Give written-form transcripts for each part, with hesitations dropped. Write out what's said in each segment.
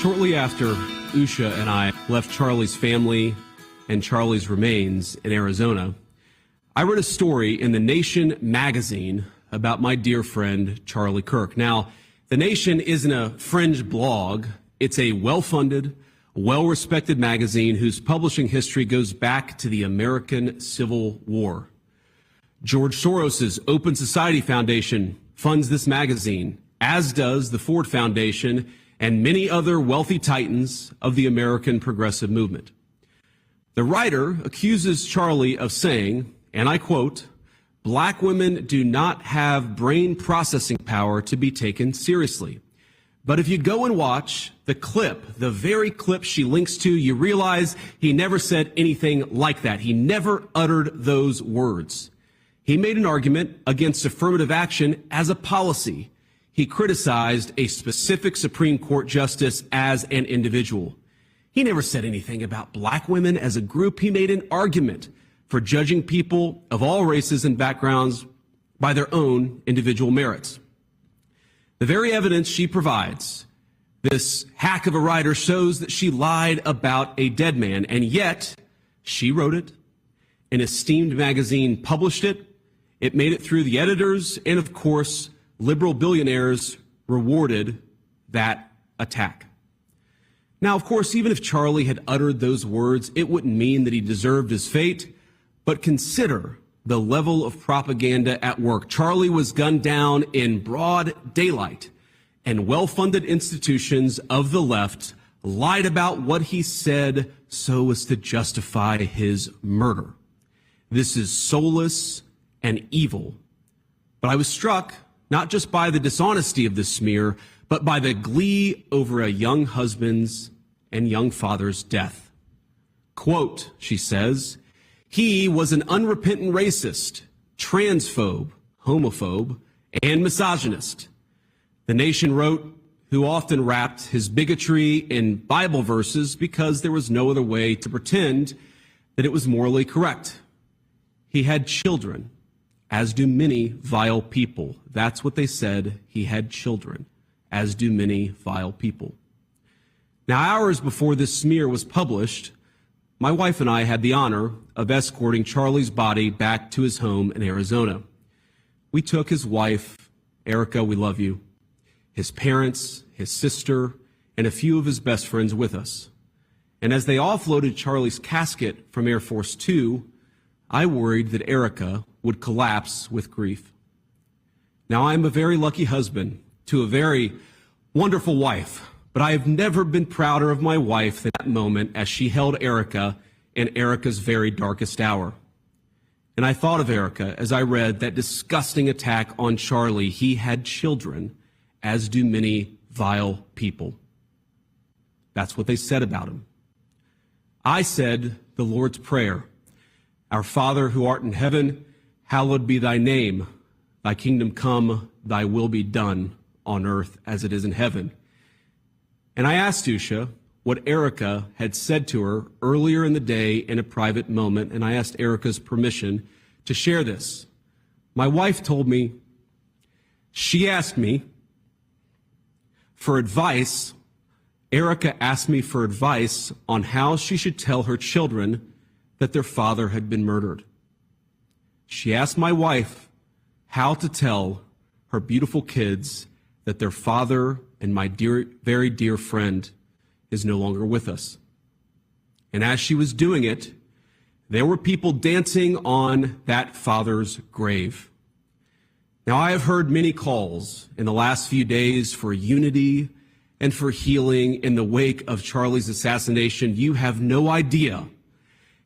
Shortly after Usha and I left Charlie's family and Charlie's remains in Arizona, I read a story in The Nation magazine about my dear friend Charlie Kirk. Now, The Nation isn't a fringe blog. It's a well-funded, well-respected magazine whose publishing history goes back to the American Civil War. George Soros's Open Society Foundation funds this magazine, as does the Ford Foundation and many other wealthy titans of the American progressive movement. The writer accuses Charlie of saying, and I quote, "Black women do not have brain processing power to be taken seriously. But if you go and watch the clip, the very clip she links to, you realize he never said anything like that. He never uttered those words. He made an argument against affirmative action as a policy. He criticized a specific Supreme Court justice as an individual. He never said anything about black women as a group. He made an argument for judging people of all races and backgrounds by their own individual merits." The very evidence she provides, this hack of a writer, shows that she lied about a dead man, and yet she wrote it. An esteemed magazine published it. It made it through the editors, and of course, liberal billionaires rewarded that attack. Now, of course, even if Charlie had uttered those words, it wouldn't mean that he deserved his fate. But consider the level of propaganda at work. Charlie was gunned down in broad daylight, and well-funded institutions of the left lied about what he said so as to justify his murder. This is soulless and evil. But I was struck not just by the dishonesty of this smear, but by the glee over a young husband's and young father's death. Quote, she says, "He was an unrepentant racist, transphobe, homophobe, and misogynist." The Nation wrote, who often wrapped his bigotry in Bible verses because there was no other way to pretend that it was morally correct. He had children, as do many vile people. That's what they said. He had children, as do many vile people. Now, hours before this smear was published, my wife and I had the honor of escorting Charlie's body back to his home in Arizona. We took his wife, Erica, we love you, his parents, his sister, and a few of his best friends with us. And as they offloaded Charlie's casket from Air Force Two, I worried that Erica would collapse with grief. Now, I'm a very lucky husband to a very wonderful wife, but I have never been prouder of my wife than that moment as she held Erica in Erica's very darkest hour. And I thought of Erica as I read that disgusting attack on Charlie. He had children, as do many vile people. That's what they said about him. I said the Lord's Prayer. Our Father who art in heaven, hallowed be thy name. Thy kingdom come, thy will be done on earth as it is in heaven. And I asked Usha what Erica had said to her earlier in the day in a private moment, and I asked Erica's permission to share this. My wife told me, she asked me for advice. Erica asked me for advice on how she should tell her children that their father had been murdered. She asked my wife how to tell her beautiful kids that their father and my dear, very dear friend is no longer with us. And as she was doing it, there were people dancing on that father's grave. Now, I have heard many calls in the last few days for unity and for healing in the wake of Charlie's assassination. You have no idea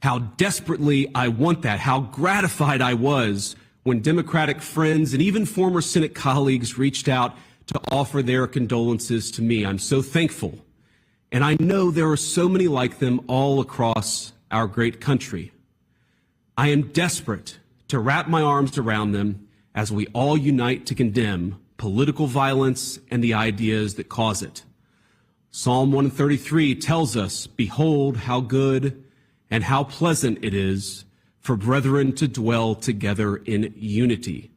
how desperately I want that, how gratified I was when Democratic friends and even former Senate colleagues reached out to offer their condolences to me. I'm so thankful. And I know there are so many like them all across our great country. I am desperate to wrap my arms around them as we all unite to condemn political violence and the ideas that cause it. Psalm 133 tells us, "Behold how good and how pleasant it is for brethren to dwell together in unity.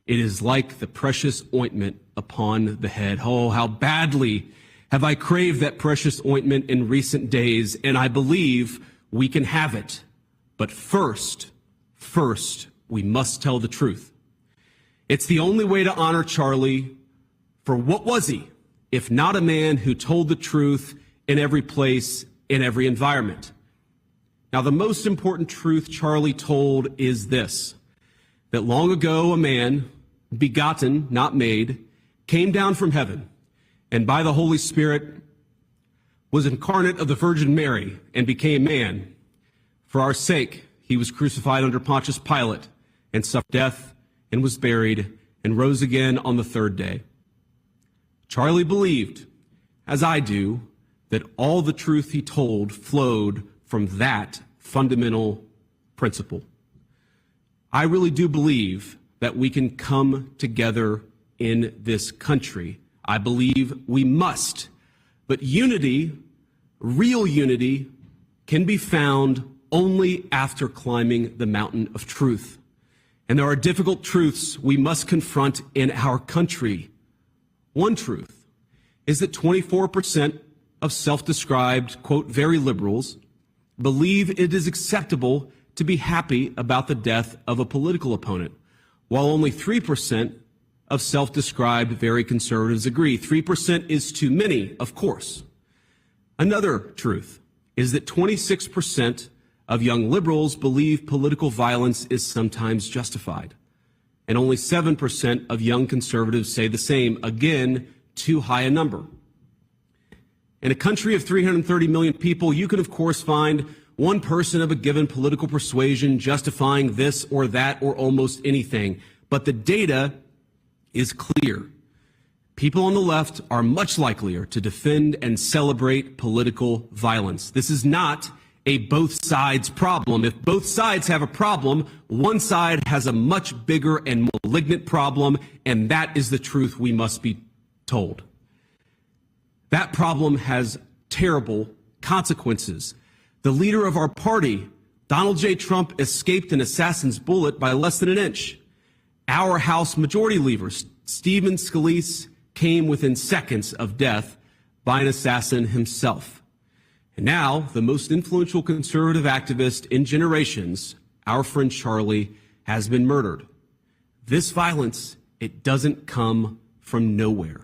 It is like the precious ointment upon the head." Oh, how badly have I craved that precious ointment in recent days, and I believe we can have it. But first, we must tell the truth. It's the only way to honor Charlie, for what was he, if not a man who told the truth in every place, in every environment? Now, the most important truth Charlie told is this, that long ago a man, begotten, not made, came down from heaven, and by the Holy Spirit was incarnate of the Virgin Mary and became man. For our sake, he was crucified under Pontius Pilate and suffered death and was buried and rose again on the third day. Charlie believed, as I do, that all the truth he told flowed from that fundamental principle. I really do believe that we can come together in this country. I believe we must. But unity, real unity, can be found only after climbing the mountain of truth. And there are difficult truths we must confront in our country. One truth is that 24% of self-described, quote, very liberals believe it is acceptable to be happy about the death of a political opponent, while only 3% of self-described very conservatives agree. 3% is too many, of course. Another truth is that 26% of young liberals believe political violence is sometimes justified, and only 7% of young conservatives say the same. Again, too high a number. In a country of 330 million people, you can, of course, find one person of a given political persuasion justifying this or that or almost anything. But the data is clear. People on the left are much likelier to defend and celebrate political violence. This is not a both sides problem. If both sides have a problem, one side has a much bigger and malignant problem, and that is the truth we must be told. That problem has terrible consequences. The leader of our party, Donald J. Trump, escaped an assassin's bullet by less than an inch. Our House Majority Leader, Stephen Scalise, came within seconds of death by an assassin himself. And now, the most influential conservative activist in generations, our friend Charlie, has been murdered. This violence, it doesn't come from nowhere.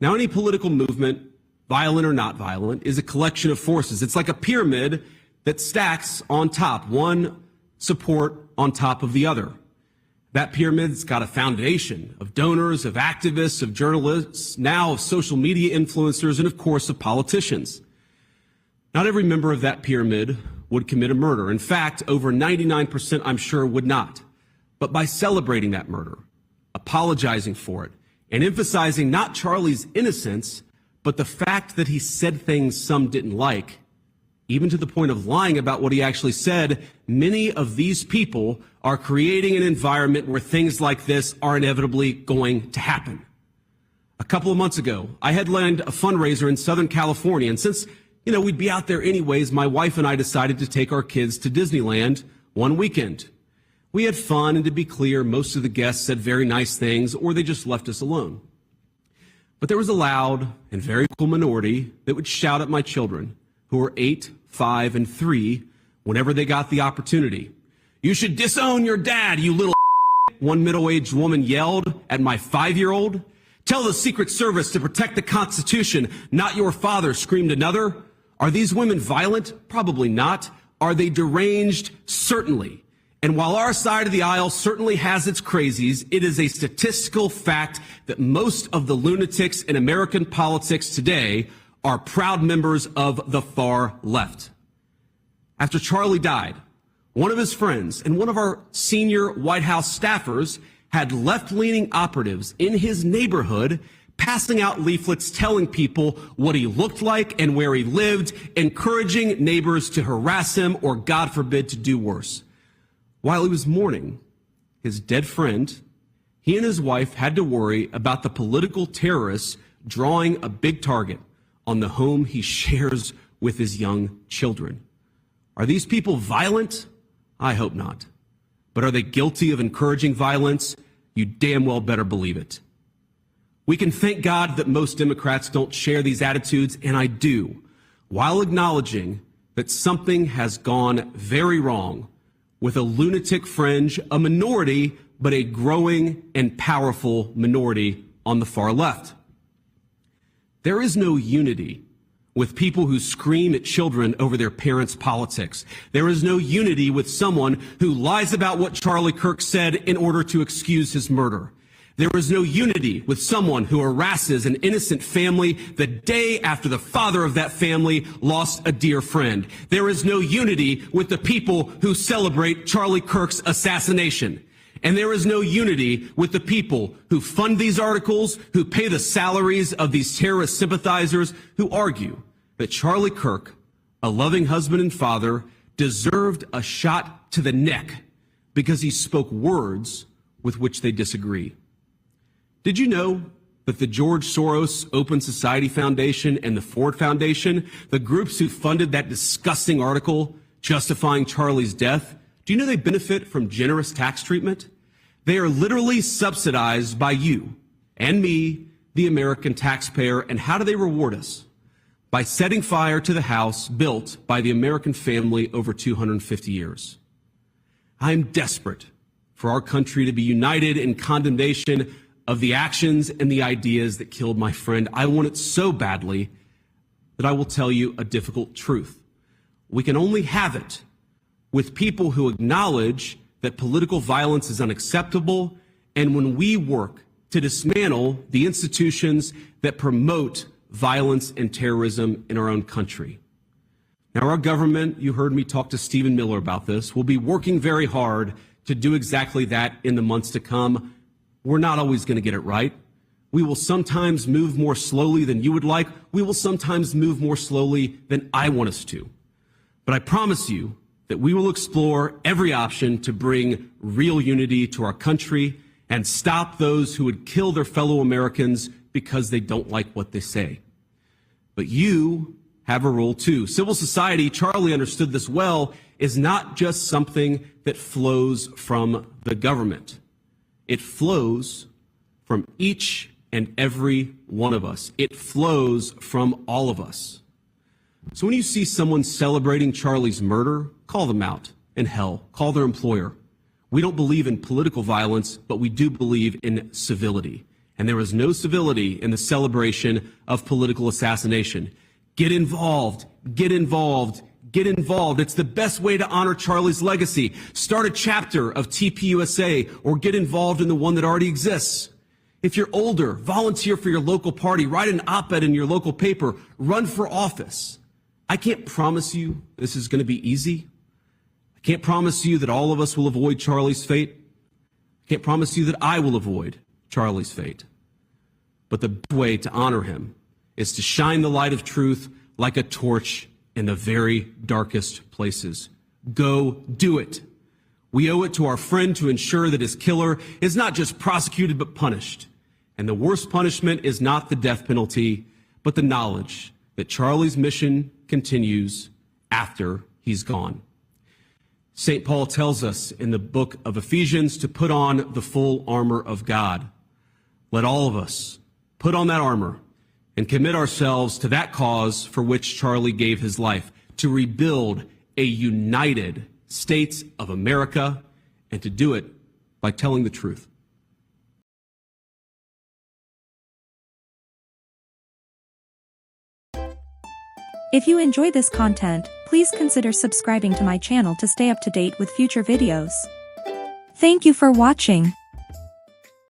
Now, any political movement, violent or not violent, is a collection of forces. It's like a pyramid that stacks on top, one support on top of the other. That pyramid's got a foundation of donors, of activists, of journalists, now of social media influencers, and of course of politicians. Not every member of that pyramid would commit a murder. In fact, over 99%, I'm sure, would not. But by celebrating that murder, apologizing for it, and emphasizing not Charlie's innocence, but the fact that he said things some didn't like, even to the point of lying about what he actually said, many of these people are creating an environment where things like this are inevitably going to happen. A couple of months ago, I headlined a fundraiser in Southern California, and since, we'd be out there anyways, my wife and I decided to take our kids to Disneyland one weekend. We had fun, and to be clear, most of the guests said very nice things, or they just left us alone. But there was a loud and very cool minority that would shout at my children, who were 8, 5, and 3, whenever they got the opportunity. "You should disown your dad, you little," one middle-aged woman yelled at my 5-year-old. "Tell the Secret Service to protect the Constitution, not your father," screamed another. Are these women violent? Probably not. Are they deranged? Certainly. And while our side of the aisle certainly has its crazies, it is a statistical fact that most of the lunatics in American politics today are proud members of the far left. After Charlie died, one of his friends and one of our senior White House staffers had left-leaning operatives in his neighborhood passing out leaflets telling people what he looked like and where he lived, encouraging neighbors to harass him or, God forbid, to do worse. While he was mourning his dead friend, he and his wife had to worry about the political terrorists drawing a big target on the home he shares with his young children. Are these people violent? I hope not. But are they guilty of encouraging violence? You damn well better believe it. We can thank God that most Democrats don't share these attitudes, and I do, while acknowledging that something has gone very wrong with a lunatic fringe, a minority, but a growing and powerful minority on the far left. There is no unity with people who scream at children over their parents' politics. There is no unity with someone who lies about what Charlie Kirk said in order to excuse his murder. There is no unity with someone who harasses an innocent family the day after the father of that family lost a dear friend. There is no unity with the people who celebrate Charlie Kirk's assassination. And there is no unity with the people who fund these articles, who pay the salaries of these terrorist sympathizers, who argue that Charlie Kirk, a loving husband and father, deserved a shot to the neck because he spoke words with which they disagree. Did you know that the George Soros Open Society Foundation and the Ford Foundation, the groups who funded that disgusting article justifying Charlie's death, do you know they benefit from generous tax treatment? They are literally subsidized by you and me, the American taxpayer. And how do they reward us? By setting fire to the house built by the American family over 250 years. I am desperate for our country to be united in condemnation of the actions and the ideas that killed my friend. I want it so badly that I will tell you a difficult truth. We can only have it with people who acknowledge that political violence is unacceptable, and when we work to dismantle the institutions that promote violence and terrorism in our own country. Now, our government, you heard me talk to Stephen Miller about this, will be working very hard to do exactly that in the months to come. We're not always going to get it right. We will sometimes move more slowly than you would like. We will sometimes move more slowly than I want us to. But I promise you that we will explore every option to bring real unity to our country and stop those who would kill their fellow Americans because they don't like what they say. But you have a role too. Civil society, Charlie understood this well, is not just something that flows from the government. It flows from each and every one of us. It flows from all of us. So when you see someone celebrating Charlie's murder, call them out. And hell, call their employer. We don't believe in political violence, but we do believe in civility. And there is no civility in the celebration of political assassination. Get involved, get involved, get involved. It's the best way to honor Charlie's legacy. Start a chapter of TPUSA or get involved in the one that already exists. If you're older, volunteer for your local party, write an op-ed in your local paper, run for office. I can't promise you this is going to be easy. I can't promise you that all of us will avoid Charlie's fate. I can't promise you that I will avoid Charlie's fate. But the best way to honor him is to shine the light of truth like a torch in the very darkest places. Go do it. We owe it to our friend to ensure that his killer is not just prosecuted but punished. And the worst punishment is not the death penalty, but the knowledge that Charlie's mission continues after he's gone. St. Paul tells us in the book of Ephesians to put on the full armor of God. Let all of us put on that armor and commit ourselves to that cause for which Charlie gave his life, to rebuild a united States of America, and to do it by telling the truth. If you enjoy this content, please consider subscribing to my channel to stay up to date with future videos. Thank you for watching.